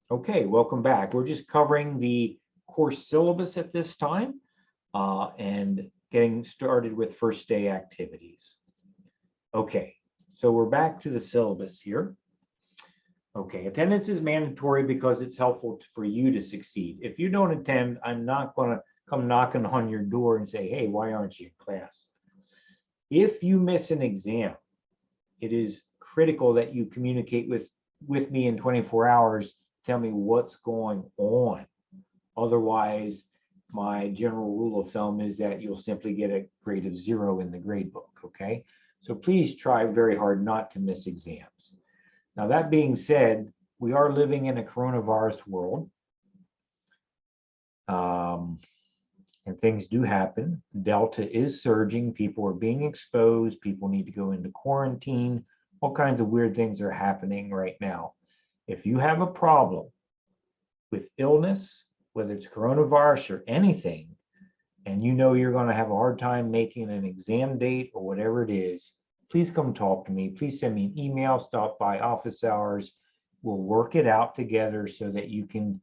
Okay, welcome back. We're just covering the course syllabus at this time and getting started with first day activities. Okay, so we're back to the syllabus here. Okay, attendance is mandatory because it's helpful for you to succeed. If you don't attend, I'm not going to come knocking on your door and say, hey, why aren't you in class? If you miss an exam, it is critical that you communicate with me in 24 hours. Tell me what's going on. Otherwise, my general rule of thumb is that you'll simply get a grade of 0 in the grade book, okay? So please try very hard not to miss exams. Now, that being said, we are living in a coronavirus world. And things do happen. Delta is surging. People are being exposed. People need to go into quarantine. All kinds of weird things are happening right now. If you have a problem with illness, whether it's coronavirus or anything, and you know you're going to have a hard time making an exam date or whatever it is, please come talk to me. Please send me an email, stop by office hours. We'll work it out together so that you can,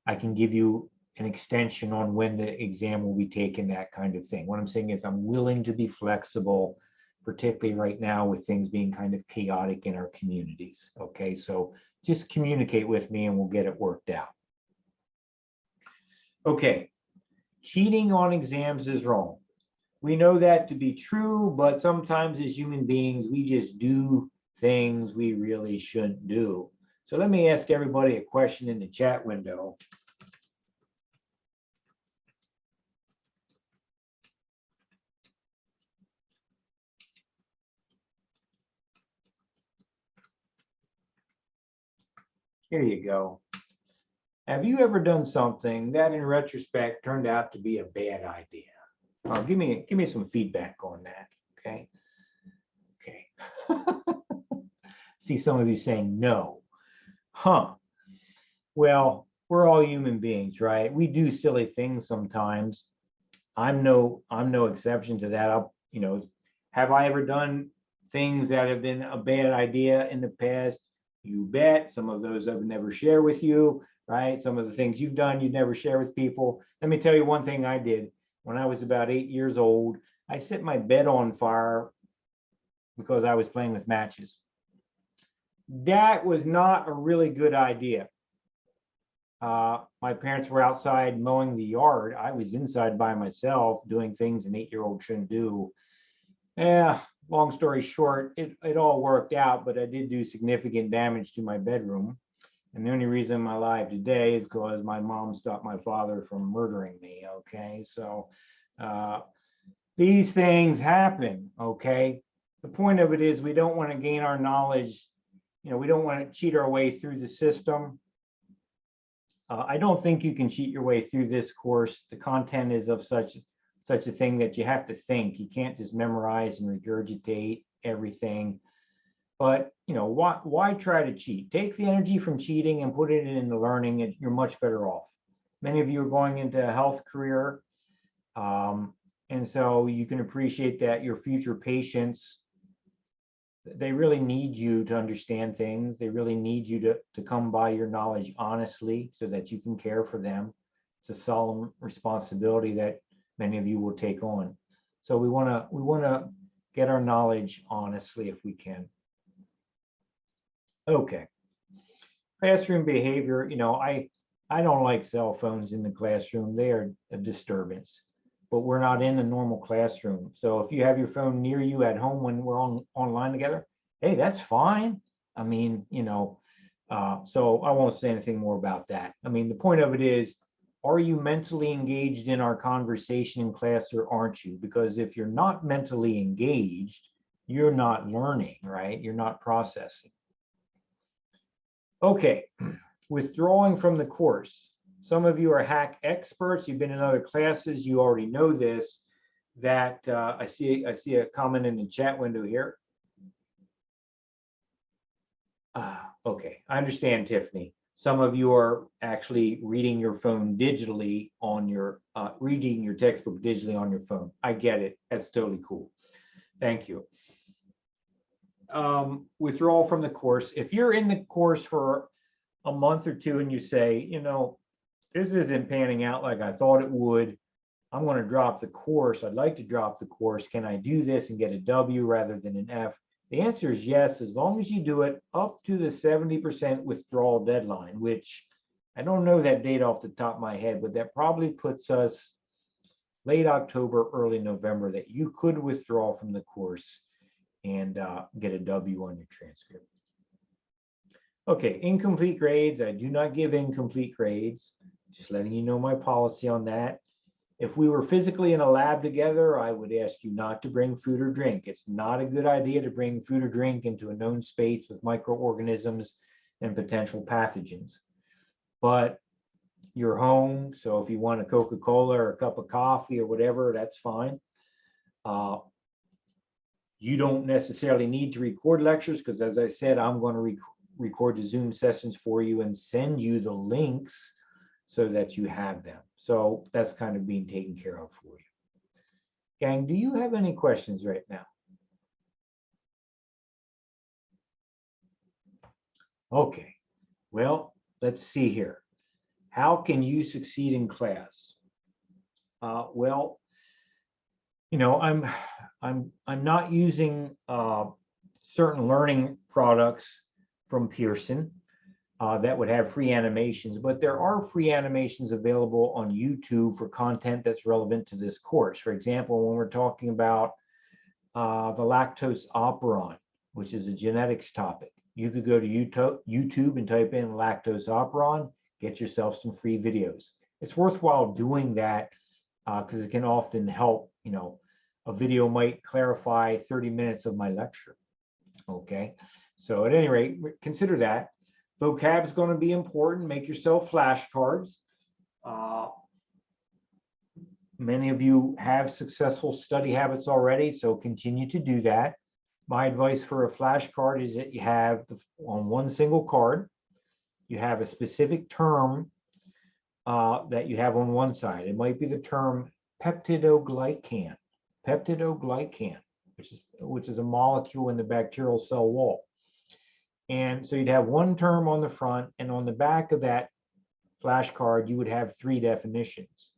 I can give you an extension on when the exam will be taken, that kind of thing. What I'm saying is I'm willing to be flexible, particularly right now with things being kind of chaotic in our communities. Okay, so just communicate with me and we'll get it worked out. Okay, cheating on exams is wrong. We know that to be true, but sometimes as human beings, we just do things we really shouldn't do. So let me ask everybody a question in the chat window. Here you go. Have you ever done something that in retrospect turned out to be a bad idea? Give me some feedback on that, okay? Okay. See some of you saying no. Huh. Well, we're all human beings, right? We do silly things sometimes. I'm no exception to that. Have I ever done things that have been a bad idea in the past? You bet. Some of those I've never shared with you, right? Some of the things you've done, you'd never share with people. Let me tell you one thing I did when I was about 8 years old. I set my bed on fire because I was playing with matches. That was not a really good idea. My parents were outside mowing the yard. I was inside by myself doing things an 8-year-old shouldn't do. Yeah, long story short, it all worked out, but I did do significant damage to my bedroom. And the only reason I'm alive today is because my mom stopped my father from murdering me, okay? So these things happen, okay? The point of it is we don't want to gain our knowledge, we don't want to cheat our way through the system. I don't think you can cheat your way through this course. The content is of such a thing that you have to think. You can't just memorize and regurgitate everything. But why try to cheat? Take the energy from cheating and put it into learning, and you're much better off. Many of you are going into a health career, and so you can appreciate that your future patients, they really need you to understand things. They really need you to come by your knowledge honestly so that you can care for them. It's a solemn responsibility that many of you will take on. So we want to get our knowledge honestly if we can. Okay. Classroom behavior, I don't like cell phones in the classroom. They are a disturbance, but we're not in a normal classroom. So if you have your phone near you at home when we're online together, hey, that's fine. I mean, so I won't say anything more about that. I mean, the point of it is, are you mentally engaged in our conversation in class or aren't you? Because if you're not mentally engaged, you're not learning, right? You're not processing. Okay, withdrawing from the course. Some of you are hack experts. You've been in other classes. You already know this. That I see a comment in the chat window here. Okay, I understand, Tiffany. Some of you are actually reading your phone digitally on your, reading your textbook digitally on your phone. I get it. That's totally cool. Thank you. Withdrawal from the course. If you're in the course for a month or two and you say, you know, this isn't panning out like I thought it would. I'm going to drop the course. I'd like to drop the course. Can I do this and get a W rather than an F? The answer is yes, as long as you do it up to the 70% withdrawal deadline, which I don't know that date off the top of my head, but that probably puts us late October, early November, that you could withdraw from the course and get a W on your transcript. Okay, incomplete grades. I do not give incomplete grades. Just letting you know my policy on that. If we were physically in a lab together, I would ask you not to bring food or drink. It's not a good idea to bring food or drink into a known space with microorganisms and potential pathogens. But you're home, so if you want a Coca-Cola or a cup of coffee or whatever, that's fine. You don't necessarily need to record lectures because, as I said, I'm going to record the Zoom sessions for you and send you the links so that you have them. So that's kind of being taken care of for you. Gang, do you have any questions right now? Okay, well, let's see here. How can you succeed in class? Well, you know, I'm not using certain learning products from Pearson that would have free animations, but there are free animations available on YouTube for content that's relevant to this course. For example, when we're talking about the lactose operon, which is a genetics topic, you could go to YouTube and type in lactose operon, get yourself some free videos. It's worthwhile doing that because it can often help. You know, a video might clarify 30 minutes of my lecture. Okay, so at any rate, consider that. Vocab is going to be important. Make yourself flashcards. Many of you have successful study habits already, so continue to do that. My advice for a flashcard is that you have on one single card, you have a specific term that you have on one side. It might be the term peptidoglycan, which is a molecule in the bacterial cell wall. And so you'd have one term on the front, and on the back of that flashcard, you would have three definitions.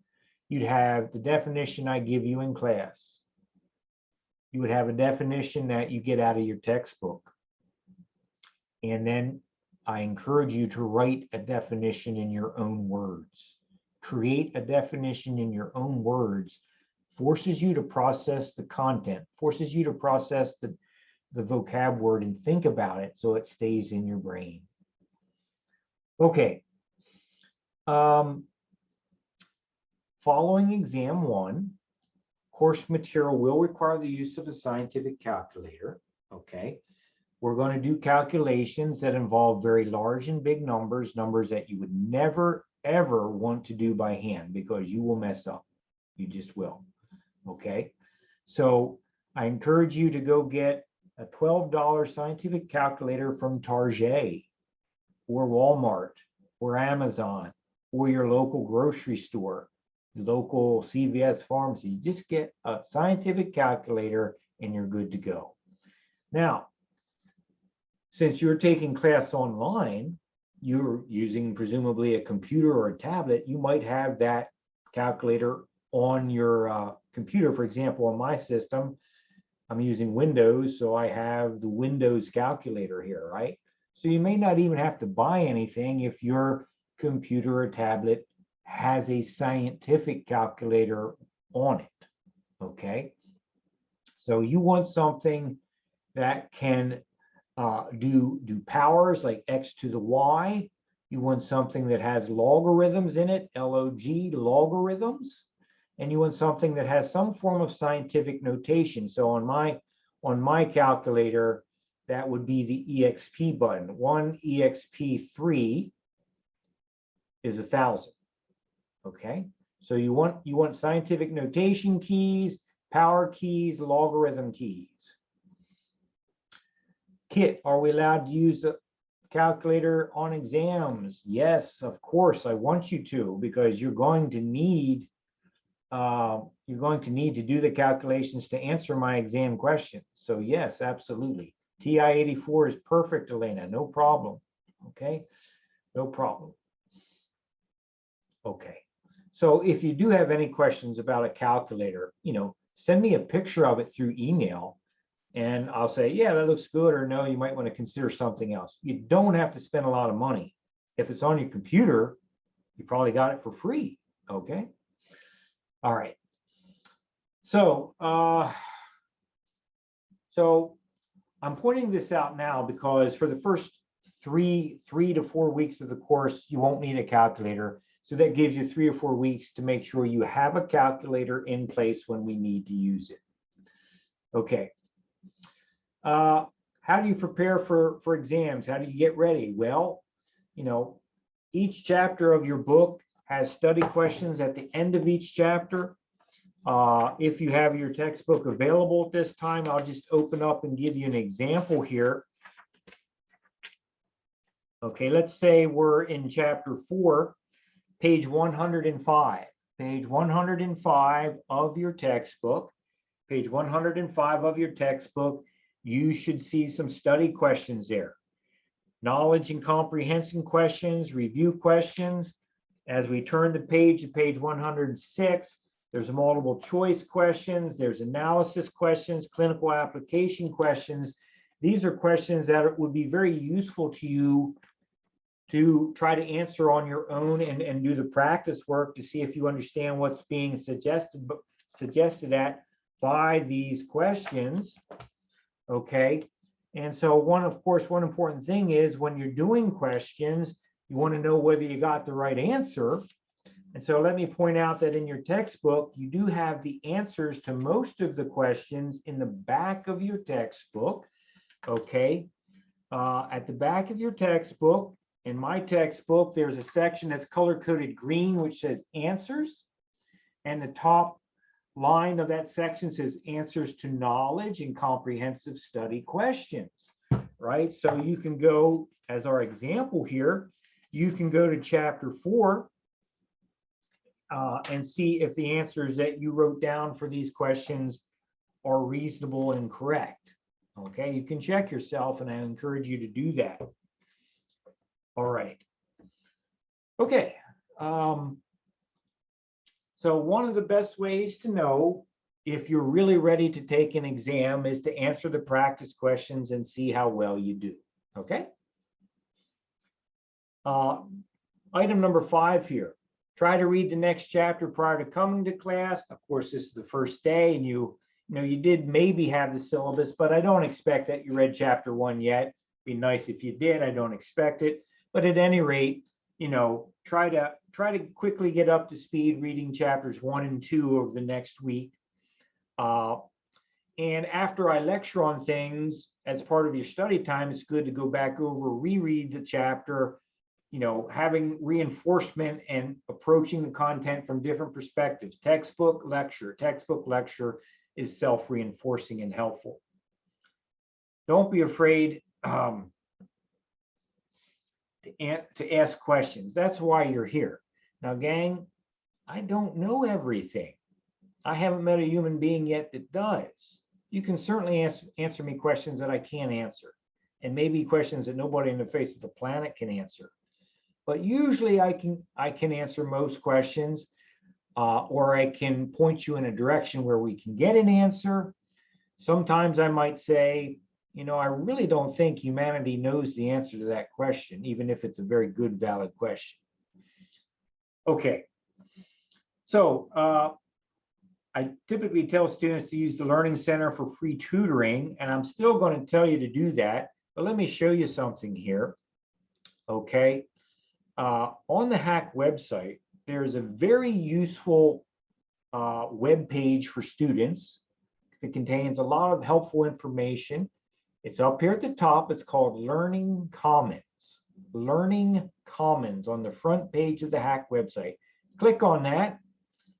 You'd have the definition I give you in class. You would have a definition that you get out of your textbook. And then I encourage you to write a definition in your own words. Create a definition in your own words, forces you to process the content, forces you to process the vocab word and think about it so it stays in your brain. Okay. Following exam 1, course material will require the use of a scientific calculator. Okay. We're going to do calculations that involve very large and big numbers that you would never, ever want to do by hand because you will mess up. You just will. Okay. So I encourage you to go get a $12 scientific calculator from Target or Walmart or Amazon or your local grocery store, local CVS pharmacy. Just get a scientific calculator and you're good to go. Now, since you're taking class online, you're using presumably a computer or a tablet, you might have that calculator on your computer. For example, on my system, I'm using Windows, so I have the Windows calculator here, right? So you may not even have to buy anything if your computer or tablet has a scientific calculator on it, okay? So you want something that can do powers like x to the y. You want something that has logarithms in it, log, logarithms. And you want something that has some form of scientific notation. So on my calculator, that would be the EXP button. 1 EXP3 is 1,000. Okay, so you want scientific notation keys, power keys, logarithm keys. Kit, are we allowed to use the calculator on exams? Yes, of course, I want you to, because you're going to need to do the calculations to answer my exam questions. So yes, absolutely. TI-84 is perfect, Elena, no problem. Okay. No problem. Okay. So if you do have any questions about a calculator, send me a picture of it through email and I'll say, yeah, that looks good, or no, you might want to consider something else. You don't have to spend a lot of money. If it's on your computer, you probably got it for free. Okay. All right. So, I'm pointing this out now because for the first three to 4 weeks of the course, you won't need a calculator. So that gives you 3 or 4 weeks to make sure you have a calculator in place when we need to use it. Okay. How do you prepare for exams? How do you get ready? Well, each chapter of your book has study questions at the end of each chapter. If you have your textbook available at this time, I'll just open up and give you an example here. Okay, let's say we're in chapter 4, page 105. Page 105 of your textbook. Page 105 of your textbook, you should see some study questions there. Knowledge and comprehension questions, review questions. As we turn the page to page 106, there's multiple choice questions, there's analysis questions, clinical application questions. These are questions that would be very useful to you to try to answer on your own and do the practice work to see if you understand what's being suggested at by these questions. Okay. And so one important thing is when you're doing questions, you want to know whether you got the right answer. And so let me point out that in your textbook, you do have the answers to most of the questions in the back of your textbook. Okay. At the back of your textbook, in my textbook, there's a section that's color-coded green, which says answers. And the top line of that section says answers to knowledge and comprehensive study questions, right? So you can go, as our example here, you can go to chapter 4 and see if the answers that you wrote down for these questions are reasonable and correct. Okay, you can check yourself, and I encourage you to do that. All right. Okay. So one of the best ways to know if you're really ready to take an exam is to answer the practice questions and see how well you do. Okay. Item number 5 here. Try to read the next chapter prior to coming to class. Of course, this is the first day, and you did maybe have the syllabus, but I don't expect that you read chapter 1 yet. It'd be nice if you did. I don't expect it. But at any rate, try to quickly get up to speed reading chapters 1 and 2 over the next week. And after I lecture on things as part of your study time, it's good to go back over, reread the chapter, having reinforcement and approaching the content from different perspectives. Textbook, lecture is self-reinforcing and helpful. Don't be afraid to ask questions. That's why you're here. Now, gang, I don't know everything. I haven't met a human being yet that does. You can certainly answer me questions that I can't answer, and maybe questions that nobody on the face of the planet can answer. But usually I can answer most questions, or I can point you in a direction where we can get an answer. Sometimes I might say, I really don't think humanity knows the answer to that question, even if it's a very good, valid question. Okay. So I typically tell students to use the Learning Center for free tutoring, and I'm still going to tell you to do that, but let me show you something here. Okay. On the HACC website, there's a very useful web page for students. It contains a lot of helpful information. It's up here at the top. It's called Learning Commons. Learning Commons on the front page of the HACC website. Click on that.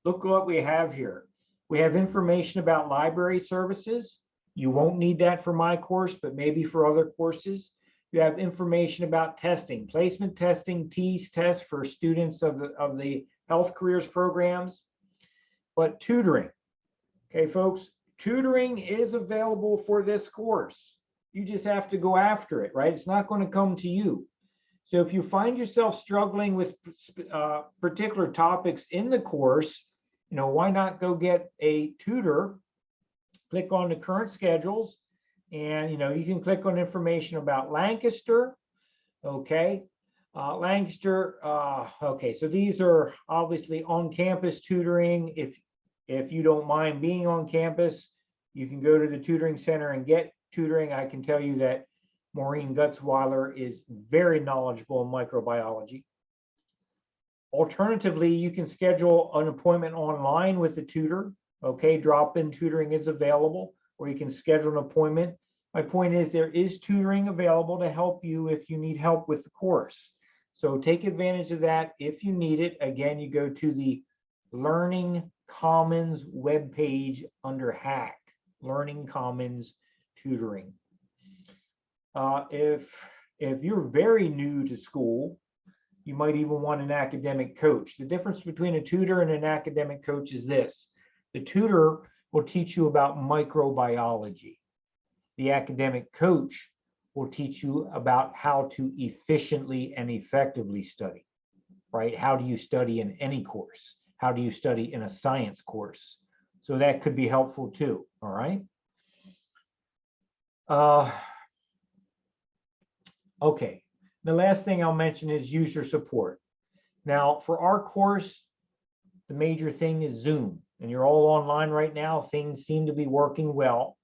Look what we have here. We have information about library services. You won't need that for my course, but maybe for other courses. You have information about testing, placement testing, TEAS tests for students of the health careers programs, but tutoring. Okay, folks, tutoring is available for this course. You just have to go after it, right? It's not going to come to you. So if you find yourself struggling with particular topics in the course, why not go get a tutor? Click on the current schedules, and you can click on information about Lancaster. Okay, Lancaster. Okay, so these are obviously on-campus tutoring. If you don't mind being on campus, you can go to the tutoring center and get tutoring. I can tell you that Maureen Gutzweiler is very knowledgeable in microbiology. Alternatively, you can schedule an appointment online with the tutor. Okay, drop-in tutoring is available, or you can schedule an appointment. My point is there is tutoring available to help you if you need help with the course. So take advantage of that if you need it. Again, you go to the Learning Commons webpage under HACC, Learning Commons Tutoring. If you're very new to school, you might even want an academic coach. The difference between a tutor and an academic coach is this. The tutor will teach you about microbiology. The academic coach will teach you about how to efficiently and effectively study, right? How do you study in any course? How do you study in a science course? So that could be helpful too, all right? Okay, the last thing I'll mention is user support. Now, for our course, the major thing is Zoom, and you're all online right now. Things seem to be working well.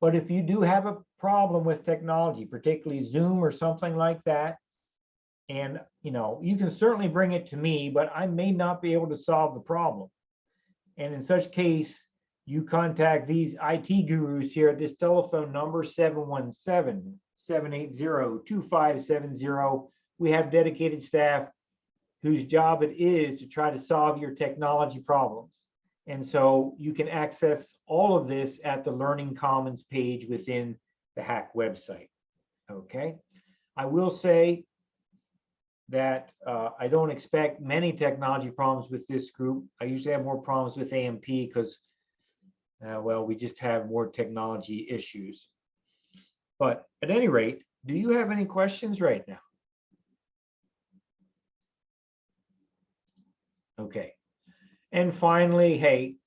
But if you do have a problem with technology, particularly Zoom or something like that, and you can certainly bring it to me, but I may not be able to solve the problem. And in such case, you contact these IT gurus here at this telephone number, 717-780-2570. We have dedicated staff whose job it is to try to solve your technology problems. And so you can access all of this at the Learning Commons page within the HACC website. Okay, I will say that I don't expect many technology problems with this group. I usually have more problems with AMP because, well, we just have more technology issues. But at any rate, do you have any questions right now? Okay. And finally, hey,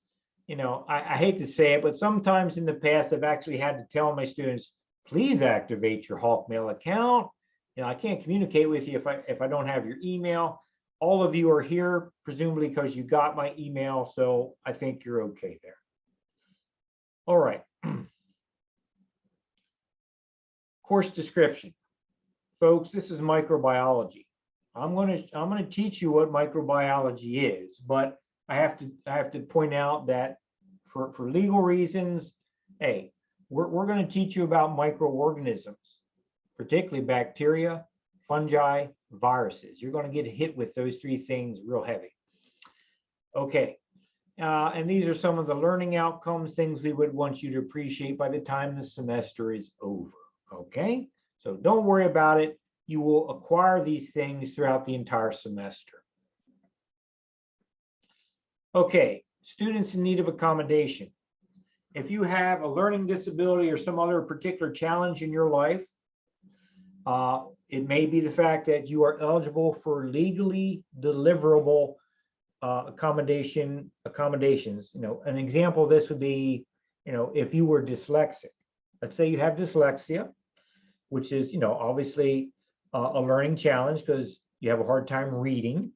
I hate to say it, but sometimes in the past, I've actually had to tell my students, please activate your Hawkmail account. I can't communicate with you if I don't have your email. All of you are here, presumably because you got my email, so I think you're okay there. All right. Course description. Folks, this is microbiology. I'm going to teach you what microbiology is, but I have to point out that for legal reasons, hey, we're going to teach you about microorganisms, particularly bacteria, fungi, viruses. You're going to get hit with those three things real heavy. Okay, and these are some of the learning outcomes, things we would want you to appreciate by the time the semester is over. Okay, so don't worry about it. You will acquire these things throughout the entire semester. Okay, students in need of accommodation. If you have a learning disability or some other particular challenge in your life, it may be the fact that you are eligible for legally deliverable accommodations. An example of this would be, if you were dyslexic. Let's say you have dyslexia, which is, obviously a learning challenge because you have a hard time reading.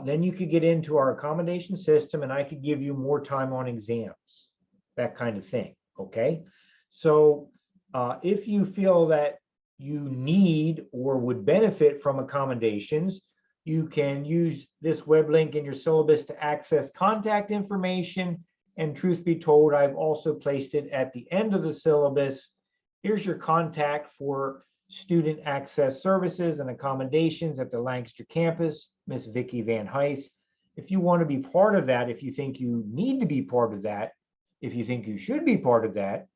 Then you could get into our accommodation system and I could give you more time on exams, that kind of thing, okay? So if you feel that you need or would benefit from accommodations, you can use this web link in your syllabus to access contact information. And truth be told, I've also placed it at the end of the syllabus. Here's your contact for student access services and accommodations at the Lancaster campus, Miss Vicki Van Heist. If you want to be part of that, if you think you need to be part of that, if you think you should be part of that,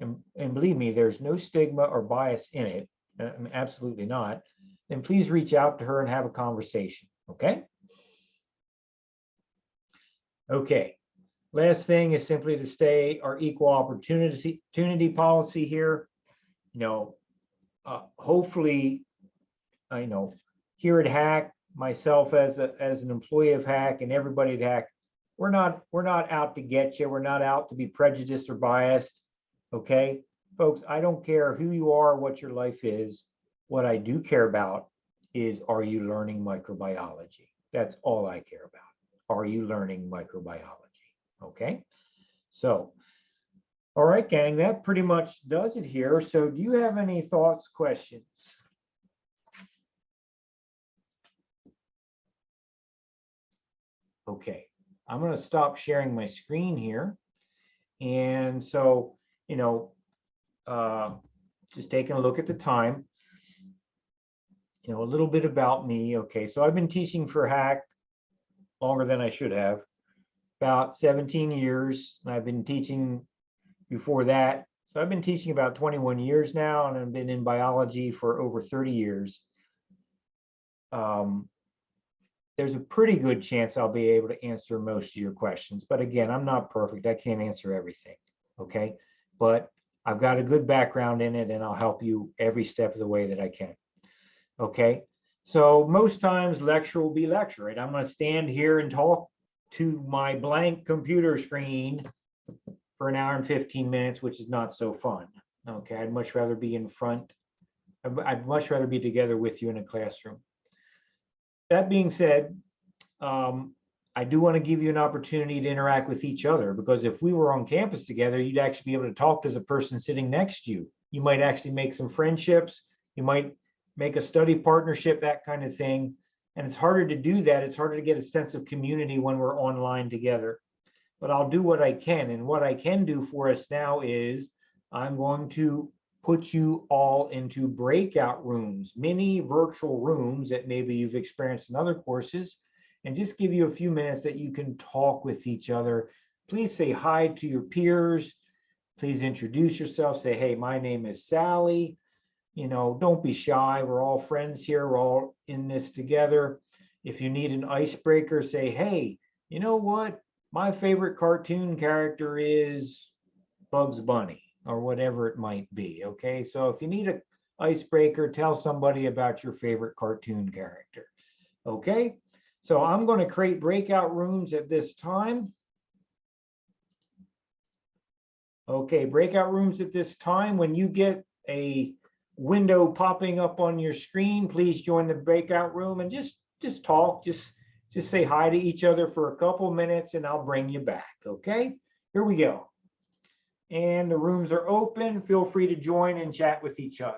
and believe me, there's no stigma or bias in it, absolutely not, then please reach out to her and have a conversation, okay? Okay, last thing is simply to stay our equal opportunity policy here. Hopefully you know, here at Hack, myself as an employee of Hack and everybody at Hack, we're not out to get you. We're not out to be prejudiced or biased. Okay, folks, I don't care who you are, what your life is. What I do care about is, are you learning microbiology? That's all I care about. Are you learning microbiology? Okay, so, all right, gang, that pretty much does it here. So do you have any thoughts, questions? Okay, I'm going to stop sharing my screen here. And so, you know, just taking a look at the time, you know, a little bit about me. Okay, so I've been teaching for Hack longer than I should have, about 17 years. And I've been teaching before that. So I've been teaching about 21 years now, and I've been in biology for over 30 years. There's a pretty good chance I'll be able to answer most of your questions. But again, I'm not perfect. I can't answer everything. Okay. But I've got a good background in it, and I'll help you every step of the way that I can. Okay. So most times lecture will be lecture, right? I'm going to stand here and talk to my blank computer screen for an hour and 15 minutes, which is not so fun. Okay. I'd much rather be in front. I'd much rather be together with you in a classroom. That being said, I do want to give you an opportunity to interact with each other, because if we were on campus together, you'd actually be able to talk to the person sitting next to you. You might actually make some friendships. You might make a study partnership, that kind of thing. And it's harder to do that. It's harder to get a sense of community when we're online together. But I'll do what I can. And what I can do for us now is I'm going to put you all into breakout rooms, mini virtual rooms that maybe you've experienced in other courses, and just give you a few minutes that you can talk with each other. Please say hi to your peers. Please introduce yourself. Say, hey, my name is Sally. You know, don't be shy. We're all friends here. We're all in this together. If you need an icebreaker, say, hey, you know what? My favorite cartoon character is Bugs Bunny, or whatever it might be. Okay, so if you need an icebreaker, tell somebody about your favorite cartoon character. Okay, so I'm going to create breakout rooms at this time. Okay, breakout rooms at this time. When you get a window popping up on your screen, please join the breakout room and just talk, just say hi to each other for a couple minutes, and I'll bring you back. Okay, here we go. And the rooms are open. Feel free to join and chat with each other.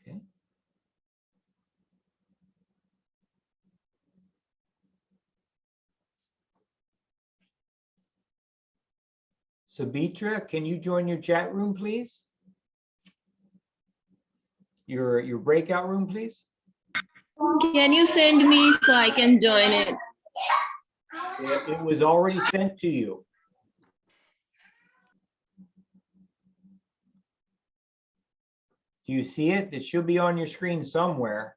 Okay. Sabitra, can you join your chat room, please? Your breakout room, please. Can you send me so I can join it? It was already sent to you. Do you see it? It should be on your screen somewhere.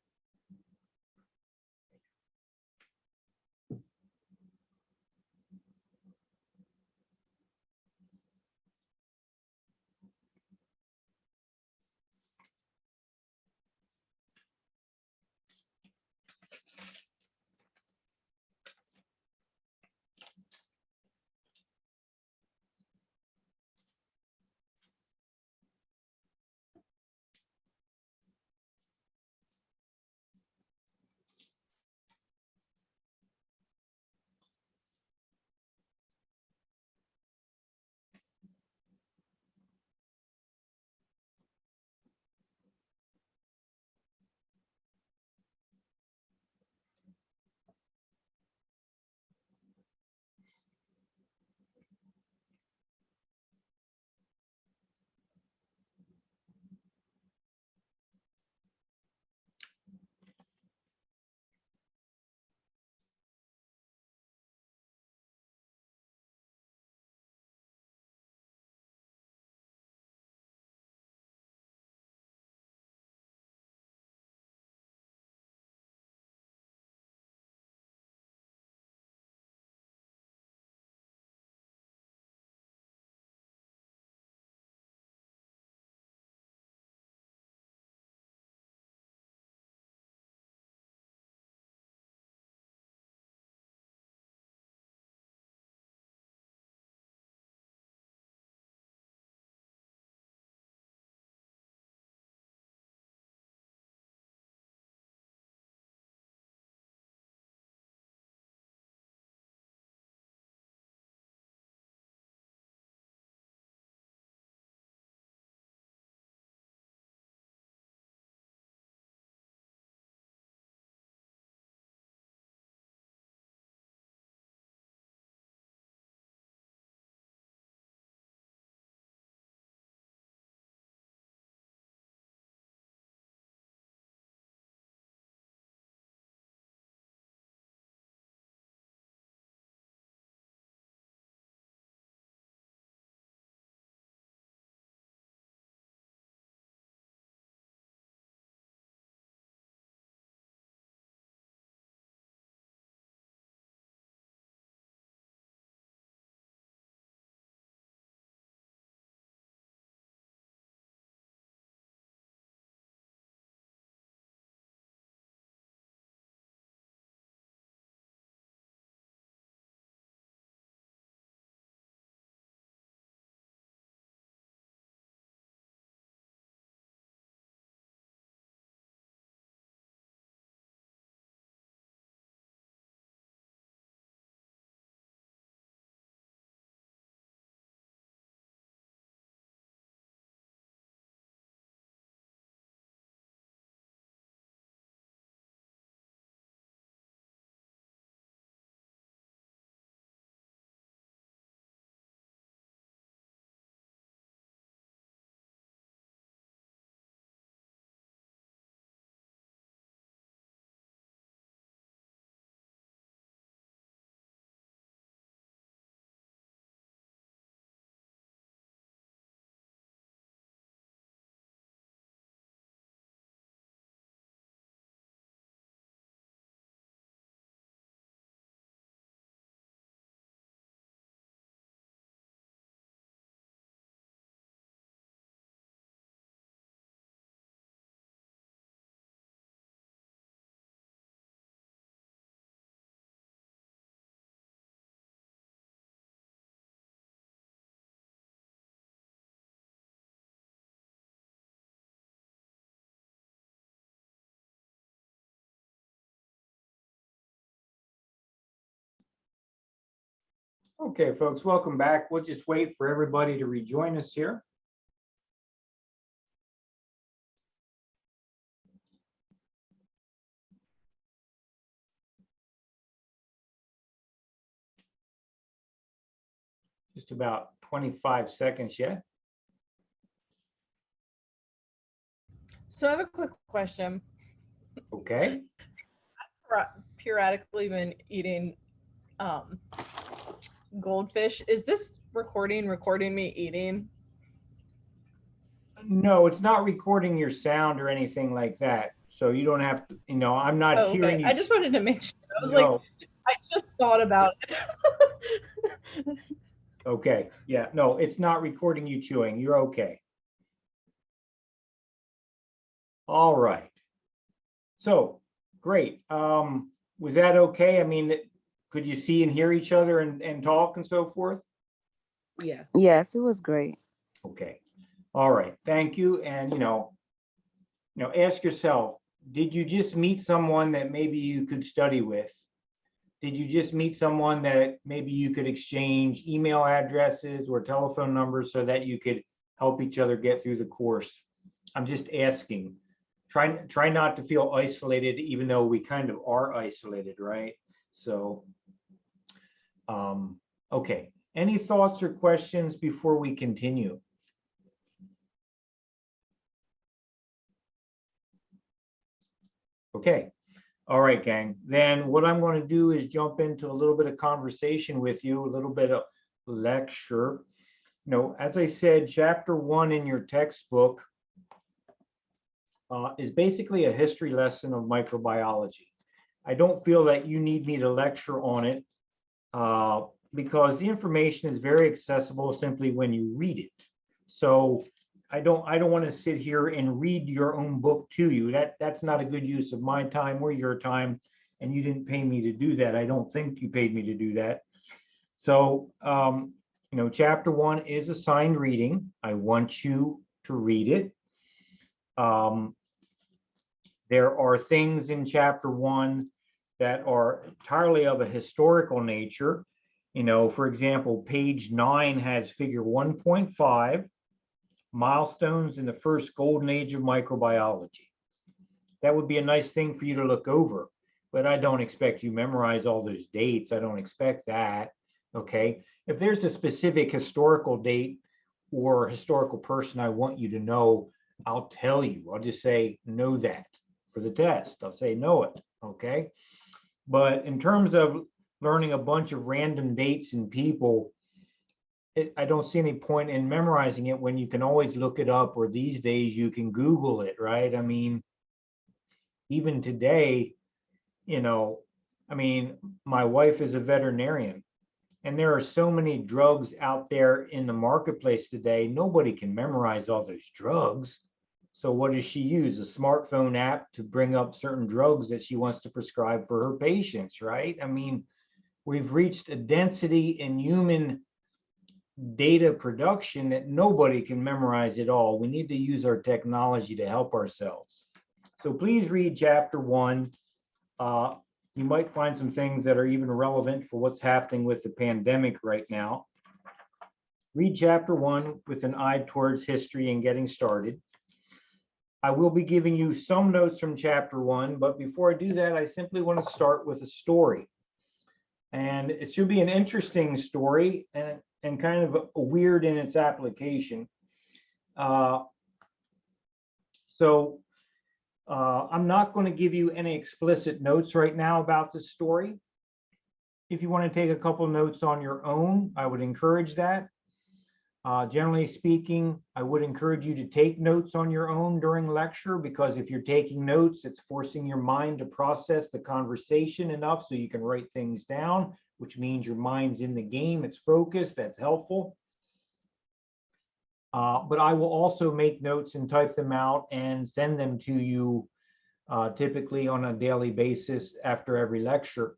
Okay, folks, welcome back. We'll just wait for everybody to rejoin us here. Just about 25 seconds yet. So I have a quick question. Okay. Periodically been eating goldfish. Is this recording me eating? No, it's not recording your sound or anything like that. So you don't have to, I'm not Oh, hearing okay. you. I just wanted to make sure. I was No. like, I just thought about it. Okay, yeah, no, it's not recording you chewing. You're okay. All right. So, great. Was that okay? I mean, could you see and hear each other and talk and so forth? Yeah. Yes, it was great. Okay. All right. Thank you. And, ask yourself, did you just meet someone that maybe you could study with? Did you just meet someone that maybe you could exchange email addresses or telephone numbers so that you could help each other get through the course? I'm just asking. Try not to feel isolated, even though we kind of are isolated, right? So, okay. Any thoughts or questions before we continue? Okay. All right, gang. Then what I'm going to do is jump into a little bit of conversation with you, a little bit of lecture. As I said, chapter 1 in your textbook is basically a history lesson of microbiology. I don't feel that you need me to lecture on it because the information is very accessible simply when you read it. So I don't want to sit here and read your own book to you. That's not a good use of my time or your time, and you didn't pay me to do that. I don't think you paid me to do that. So, chapter 1 is assigned reading. I want you to read it. There are things in chapter 1 that are entirely of a historical nature. For example, page 9 has figure 1.5. Milestones in the first golden age of microbiology. That would be a nice thing for you to look over, but I don't expect you memorize all those dates. I don't expect that. Okay. If there's a specific historical date or historical person I want you to know, I'll tell you. I'll just say, know that for the test. I'll say, know it. Okay. But in terms of learning a bunch of random dates and people, I don't see any point in memorizing it when you can always look it up, or these days you can Google it, right? I mean, even today, my wife is a veterinarian, and there are so many drugs out there in the marketplace today. Nobody can memorize all those drugs. So what does she use? A smartphone app to bring up certain drugs that she wants to prescribe for her patients, right? I mean, we've reached a density in human data production that nobody can memorize it all. We need to use our technology to help ourselves. So please read chapter 1. You might find some things that are even relevant for what's happening with the pandemic right now. Read chapter 1 with an eye towards history and getting started. I will be giving you some notes from chapter 1, but before I do that, I simply want to start with a story. And it should be an interesting story and kind of weird in its application. I'm not going to give you any explicit notes right now about this story. If you want to take a couple notes on your own, I would encourage that. Generally speaking, I would encourage you to take notes on your own during lecture, because if you're taking notes, it's forcing your mind to process the conversation enough so you can write things down, which means your mind's in the game, it's focused, that's helpful. But I will also make notes and type them out and send them to you typically on a daily basis after every lecture.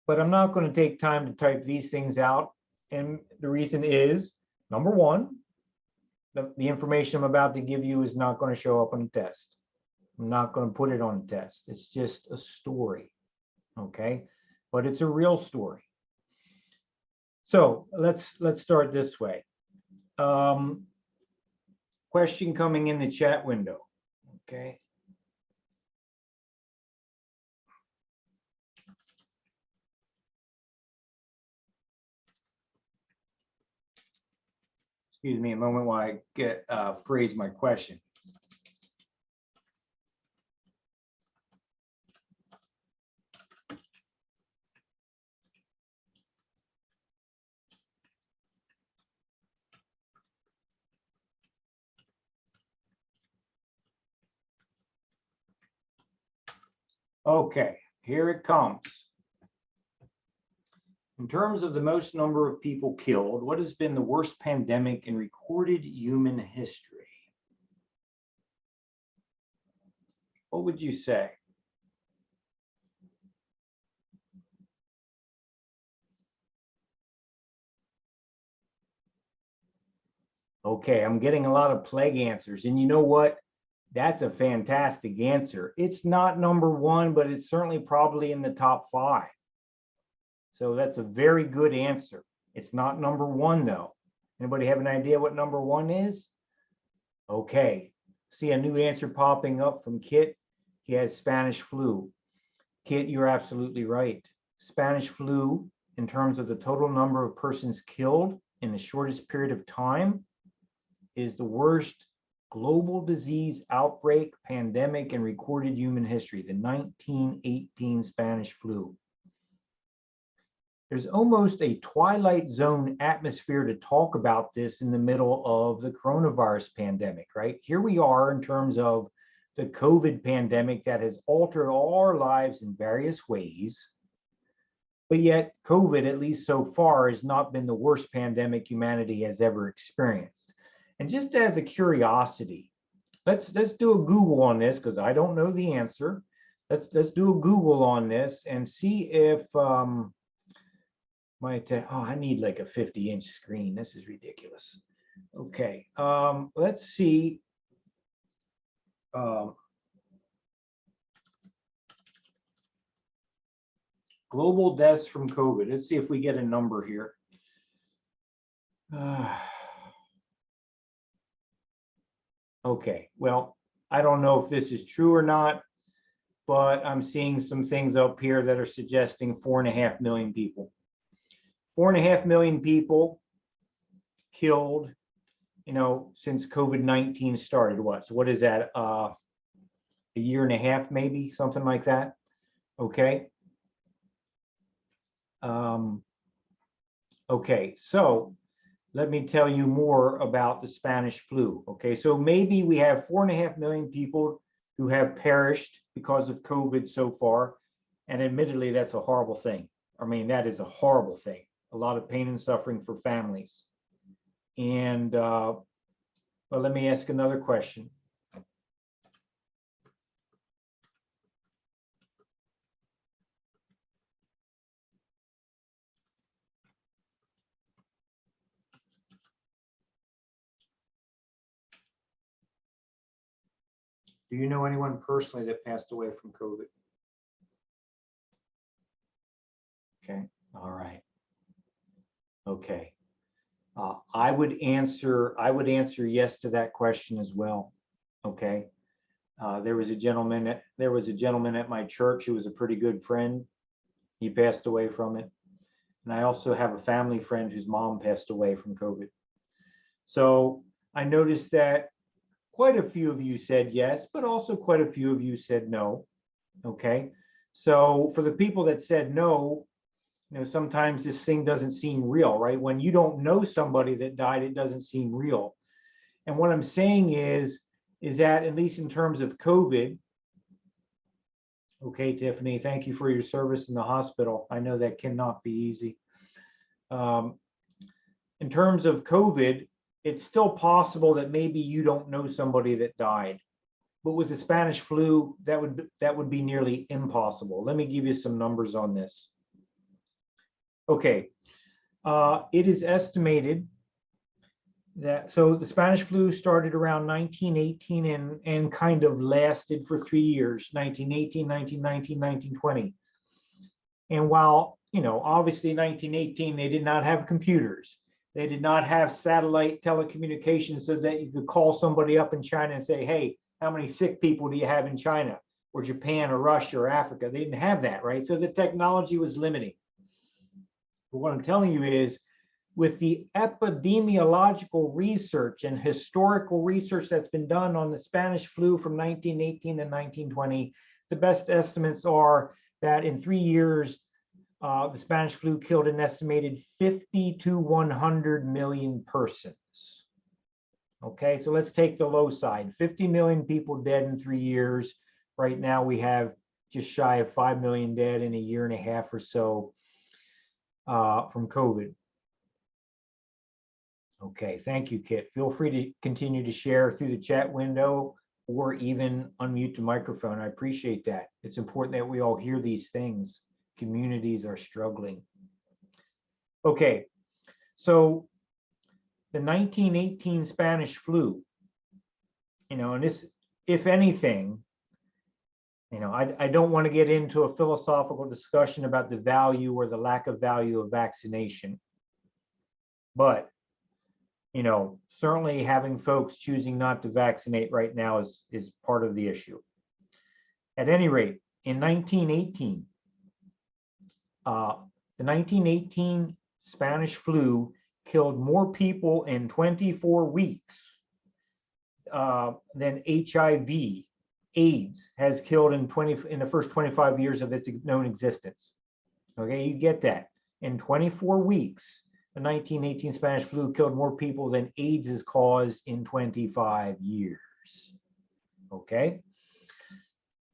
But I'm not going to take time to type these things out. And the reason is, number one, the information I'm about to give you is not going to show up on the test. I'm not going to put it on the test. It's just a story, okay? But it's a real story. So let's start this way. Question coming in the chat window. Okay. Excuse me a moment while I get phrase my question. Okay, here it comes. In terms of the most number of people killed, what has been the worst pandemic in recorded human history? What would you say? Okay, I'm getting a lot of plague answers. And you know what? That's a fantastic answer. It's not number one, but it's certainly probably in the top 5. So that's a very good answer. It's not number one, though. Anybody have an idea what number 1 is? Okay, see a new answer popping up from Kit. He has Spanish flu. Kit, you're absolutely right. Spanish flu, in terms of the total number of persons killed in the shortest period of time, is the worst global disease outbreak pandemic in recorded human history, the 1918 Spanish flu. There's almost a twilight zone atmosphere to talk about this in the middle of the coronavirus pandemic, right? Here we are in terms of the COVID pandemic that has altered all our lives in various ways. But yet COVID, at least so far, has not been the worst pandemic humanity has ever experienced. And just as a curiosity, let's do a Google on this because I don't know the answer. Let's do a Google on this and see if I need like a 50-inch screen. This is ridiculous. Okay, let's see. Global deaths from COVID. Let's see if we get a number here. Okay, well, I don't know if this is true or not, but I'm seeing some things up here that are suggesting 4.5 million people. 4.5 million people killed, since COVID-19 started. So what is that? A year and a half, maybe, something like that. Okay. Okay, so let me tell you more about the Spanish flu. Okay, so maybe we have 4.5 million people who have perished because of COVID so far. And admittedly, that's a horrible thing. I mean, that is a horrible thing. A lot of pain and suffering for families. And, but let me ask another question. Do you know anyone personally that passed away from COVID? Okay, all right. Okay. I would answer yes to that question as well. Okay. There was a gentleman at my church who was a pretty good friend. He passed away from it. And I also have a family friend whose mom passed away from COVID. So I noticed that quite a few of you said yes, but also quite a few of you said no. Okay. So for the people that said no, sometimes this thing doesn't seem real, right? When you don't know somebody that died, it doesn't seem real. And what I'm saying is that at least in terms of COVID, okay, Tiffany, thank you for your service in the hospital. I know that cannot be easy. In terms of COVID, it's still possible that maybe you don't know somebody that died. But with the Spanish flu, that would be nearly impossible. Let me give you some numbers on this. Okay, it is estimated that, so the Spanish flu started around 1918 and kind of lasted for 3 years, 1918, 1919, 1920. And while, obviously 1918, they did not have computers. They did not have satellite telecommunications so that you could call somebody up in China and say, hey, how many sick people do you have in China or Japan or Russia or Africa? They didn't have that, right? So the technology was limiting. But what I'm telling you is, with the epidemiological research and historical research that's been done on the Spanish flu from 1918 to 1920, the best estimates are that in 3 years, the Spanish flu killed an estimated 50 to 100 million persons. Okay, so let's take the low side. 50 million people dead in 3 years. Right now, we have just shy of 5 million dead in a year and a half or so from COVID. Okay, thank you, Kit. Feel free to continue to share through the chat window or even unmute the microphone. I appreciate that. It's important that we all hear these things. Communities are struggling. Okay, so the 1918 Spanish flu, and this, if anything, I don't want to get into a philosophical discussion about the value or the lack of value of vaccination, but certainly having folks choosing not to vaccinate right now is part of the issue. At any rate, in 1918, the 1918 Spanish flu killed more people in 24 weeks than HIV, AIDS has killed in the first 25 years of its known existence. Okay, you get that. In 24 weeks, the 1918 Spanish flu killed more people than AIDS has caused in 25 years. Okay.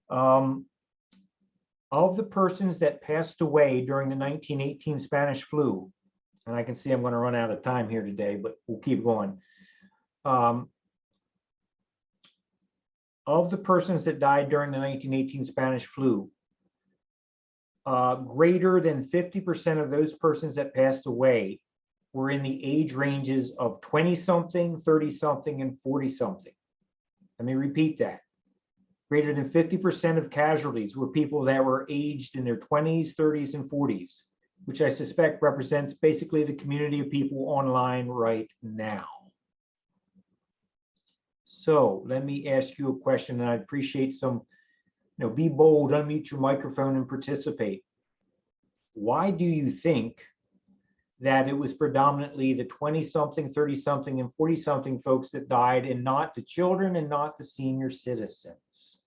Of the persons that passed away during the 1918 Spanish flu, and I can see I'm going to run out of time here today, but we'll keep going. Of the persons that died during the 1918 Spanish flu, greater than 50% of those persons that passed away were in the age ranges of 20-something, 30-something, and 40-something. Let me repeat that. Greater than 50% of casualties were people that were aged in their 20s, 30s, and 40s, which I suspect represents basically the community of people online right now. So let me ask you a question, and I'd appreciate some, be bold, unmute your microphone and participate. Why do you think that it was predominantly the 20-something, 30-something, and 40-something folks that died, and not the children and not the senior citizens?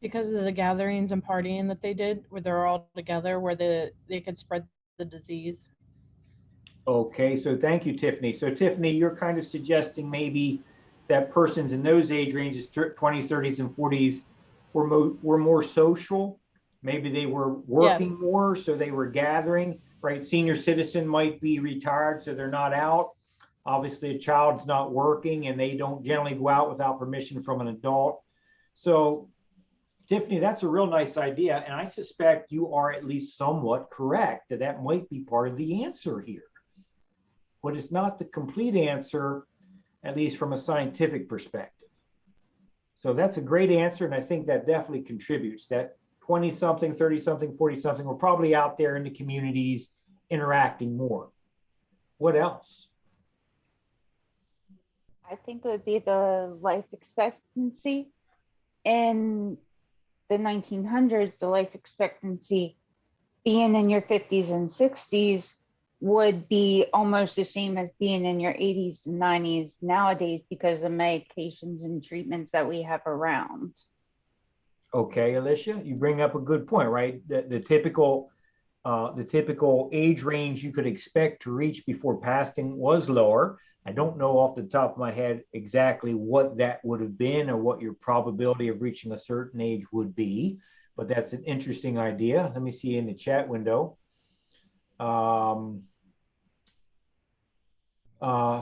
Because of the gatherings and partying that they did, where they're all together, where they could spread the disease. Okay, so thank you, Tiffany. So Tiffany, you're kind of suggesting maybe that persons in those age ranges, 20s, 30s, and 40s, were more social. Maybe they were working more, so they were gathering, right? Senior citizen might be retired, so they're not out. Obviously, a child's not working, and they don't generally go out without permission from an adult. So Tiffany, that's a real nice idea, and I suspect you are at least somewhat correct that might be part of the answer here. But it's not the complete answer, at least from a scientific perspective. So that's a great answer, and I think that definitely contributes. That 20-something, 30-something, 40-something were probably out there in the communities interacting more. What else? I think it would be the life expectancy. In the 1900s, the life expectancy being in your 50s and 60s would be almost the same as being in your 80s and 90s nowadays because of medications and treatments that we have around. Okay, Alicia, you bring up a good point, right? The typical age range you could expect to reach before passing was lower. I don't know off the top of my head exactly what that would have been or what your probability of reaching a certain age would be, but that's an interesting idea. Let me see in the chat window.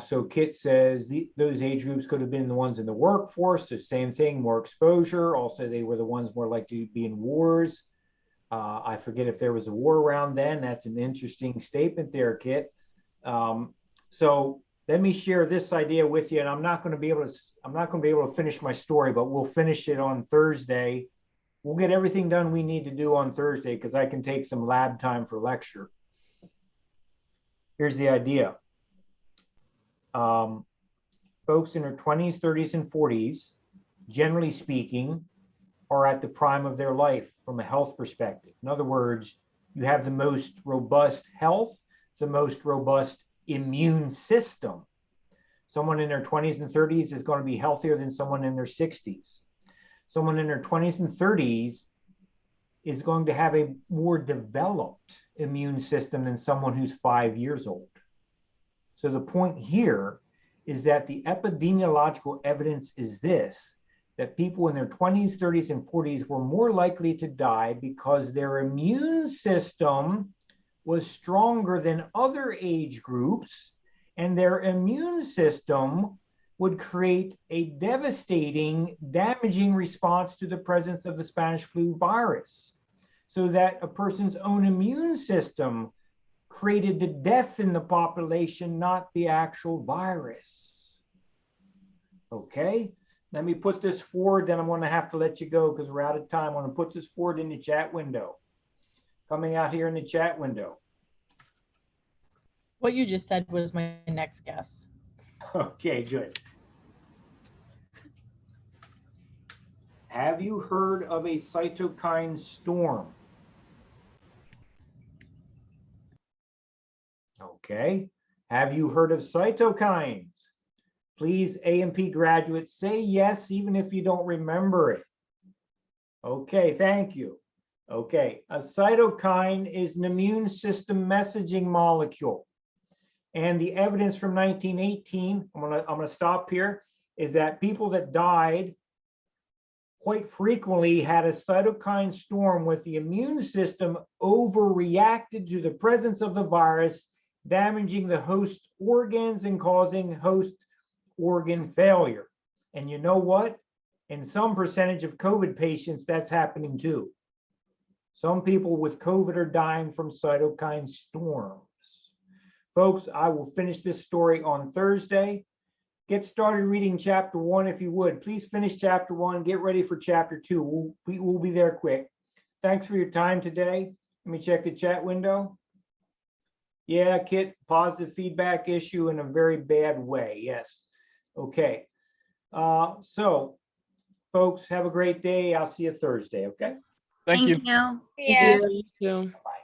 So Kit says those age groups could have been the ones in the workforce. So same thing, more exposure. Also, they were the ones more likely to be in wars. I forget if there was a war around then. That's an interesting statement there, Kit. So let me share this idea with you, and I'm not going to be able to finish my story, but we'll finish it on Thursday We'll get everything done we need to do on Thursday because I can take some lab time for lecture. Here's the idea. Folks in their 20s, 30s, and 40s, generally speaking, are at the prime of their life from a health perspective. In other words, you have the most robust health, the most robust immune system. Someone in their 20s and 30s is going to be healthier than someone in their 60s. Someone in their 20s and 30s is going to have a more developed immune system than someone who's 5 years old. So the point here is that the epidemiological evidence is this, that people in their 20s, 30s, and 40s were more likely to die because their immune system was stronger than other age groups, and their immune system would create a devastating, damaging response to the presence of the Spanish flu virus, so that a person's own immune system created the death in the population, not the actual virus. Okay, let me put this forward, then I'm going to have to let you go because we're out of time. I want to put this forward in the chat window. Coming out here in the chat window. What you just said was my next guess. Okay, good. Have you heard of a cytokine storm? Okay. Have you heard of cytokines? Please, A&P graduates, say yes, even if you don't remember it. Okay, thank you. Okay, a cytokine is an immune system messaging molecule. And the evidence from 1918, I'm gonna stop here, is that people that died quite frequently had a cytokine storm with the immune system overreacted to the presence of the virus, damaging the host organs and causing host organ failure. And you know what? In some percentage of COVID patients, that's happening too. Some people with COVID are dying from cytokine storms. Folks, I will finish this story on Thursday. Get started reading chapter 1 if you would. Please finish chapter 1, get ready for chapter 2. We'll be there quick. Thanks for your time today. Let me check the chat window. Yeah, Kit, positive feedback issue in a very bad way. Yes. Okay. So, folks, have a great day. I'll see you Thursday, okay? Thank you. Yeah. You too. Bye.